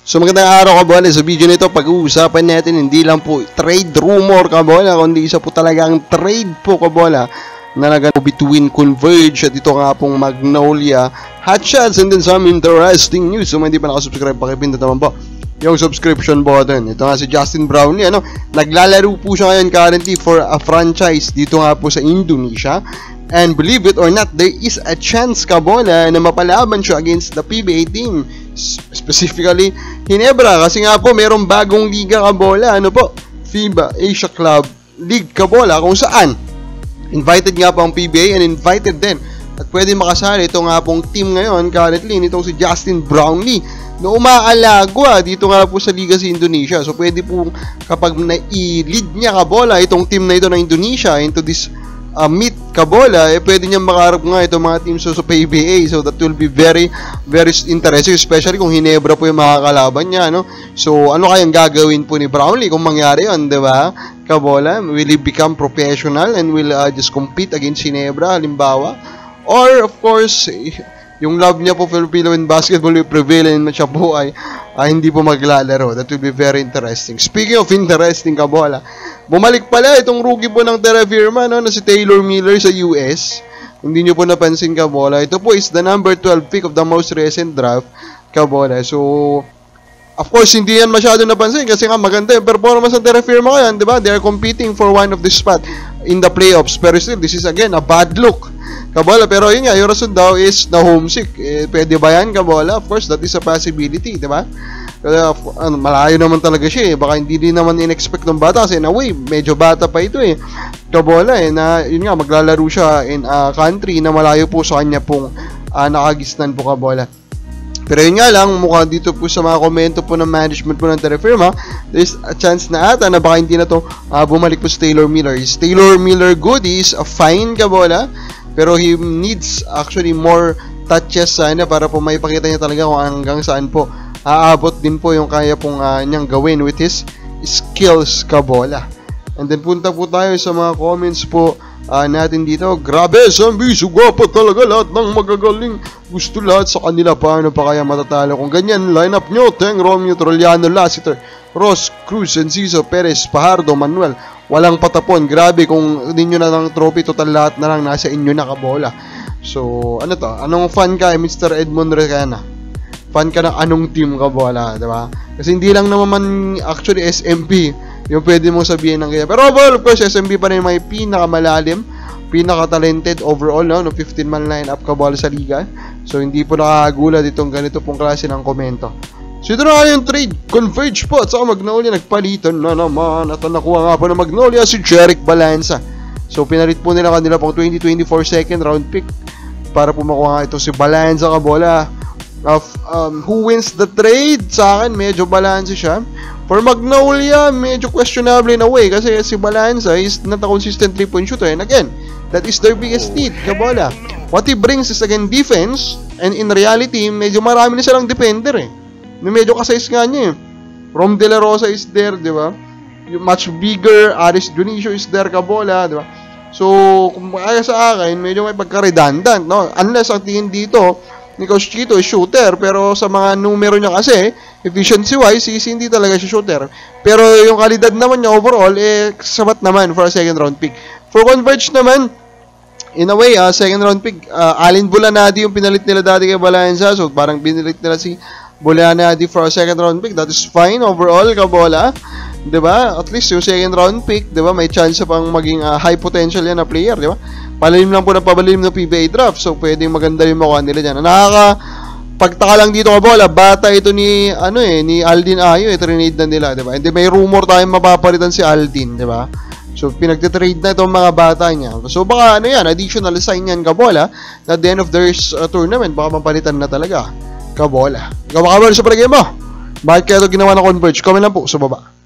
So magandang araw kabola. Sa video nito pag-uusapan natin hindi lang po trade rumor kabola, kundi isa po talagang trade po kabola na nagano between Converge at ito nga pong Magnolia Hotshots, and then some interesting news. So hindi pa nakasubscribe, pakipindot naman po yung subscription button. Ito nga si Justin Brownlee, naglalaro po siya ngayon currently for a franchise dito nga po sa Indonesia. And believe it or not, there is a chance kabola na mapalaban siya against the PBA team, specifically Ginebra, kasi nga po mayroong bagong liga kabola, FIBA Asia Club League kabola, kung saan invited nga po ang PBA and invited din at pwede makasali ito nga pong team ngayon currently nitong si Justin Brownlee na umaalagwa dito nga po sa liga sa Indonesia. So pwede po kapag na-i-lead niya kabola itong team na ito ng Indonesia into this meet kabola, pwede niyang makaharap nga itong mga teams sa PBA. So that will be very, very interesting, especially kung Ginebra po yung makakalaban niya, So ano kayang gagawin po ni Brownlee kung mangyari yun, di ba? Kabola, will he become professional and will just compete against Ginebra, halimbawa? Or of course, yung love niya po Filipino in basketball will prevail and siya po ay hindi po maglalaro. That will be very interesting. Speaking of interesting kabola, bumalik pala itong rookie po ng Terra Firma na si Taylor Miller sa US. Hindi nyo po napansin kabola. Ito po is the number 12 pick of the most recent draft kabola. So of course hindi yan masyado napansin kasi nga maganda yung performance ng Terra Firma ngayon, diba? They are competing for one of the spot in the playoffs. Pero still, this is again a bad look kabola. Pero yun nga, yung rason daw is na homesick. Pwede ba yan kabola? Of course, that is a possibility, diba? Malayo naman talaga siya baka hindi din naman in-expect ng bata kasi in a way, medyo bata pa ito kabola na yun nga, maglalaro siya in a country na malayo po sa kanya pong nakagisnan po kabola. Pero yun nga lang, mukha dito po sa mga komento po ng management po ng Terra Firma, there's a chance na ata na baka hindi na to bumalik po sa Taylor Miller. Is Taylor Miller good? Is fine kabola, pero he needs actually more touches sana para po maipakita niya talaga kung hanggang saan po aabot din po yung kaya pong niyang gawin with his skills kabola. And then punta po tayo sa mga comments po natin dito. Grabe, Sambi, sugapa talaga lahat ng magagaling. Gusto lahat sa kanila. Paano pa kaya matatalo kung ganyan lineup nyo? Teng, Romeo, Troliano, Lassiter, Ross, Cruz, Enciso, Perez, Pajardo, Manuel. Walang patapon. Grabe, kung hindi nyo na ng trophy, total lahat na lang nasa inyo na kabola. So, ano to? Anong fan ka, Mr. Edmond Recana? Fan ka ng anong team kabola, diba? Kasi hindi lang naman actually SMP yung pwede mong sabihin ng kaya. Pero of course, SMP pa rin may pinakamalalim, pinaka-talented overall, no 15-man lineup kabola sa liga. So, hindi po nakakagulat itong ganito pong klase ng komento. So, ito na nga yung trade. Converge po at saka Magnolia nagpalitan na naman. At nakuha nga po ng Magnolia si Jerick Balanza. So, pinalit po nila kanila pang 2024 second round pick para po makuha nga ito si Balanza kabola. Who wins the trade? Sa akin, medyo balance siya. For Magnolia, medyo questionable in a way kasi si Balanza is not a consistent 3-point shooter. And again, that is their biggest need, kabola. What he brings is again defense, and in reality, medyo marami na silang defender Medyo kasayis nga niya Rom De La Rosa is there, di ba? Yung much bigger, Aris Dionisio is there, kabola, di ba? So, kung kaya sa akin, medyo may pagka-redundant, no? Unless ang tingin dito ni Coach Chito is shooter, pero sa mga numero niya kasi, efficiency-wise, hindi talaga siya shooter. Pero yung kalidad naman niya overall, sapat naman for a second round pick. For Converge naman, in a way, second round pick, Alin Bulanadi yung pinalit nila dati kay Balanza, so parang pinalit nila si Bulanadi for a second round pick. That is fine overall, kabola. Diba? At least yung second round pick, diba? May chance pang maging high potential yan na player, diba? Palalim lang po ng pabalim ng PBA draft. So, pwedeng maganda yung makuha nila dyan. Pagtaka lang dito kabola, bata ito ni, ni Aldin Ayo, trinade na nila, diba? Hindi, may rumor tayong mapapalitan si Aldin, diba? So, pinagtitrade na itong mga bata niya. So, baka additional sign yan kabola, na at the end of their tournament, baka mapalitan na talaga kabola. Ikaw makabola sa palagay mo? Bakit kaya ito ginawa ng Converge? Comment lang po sa baba.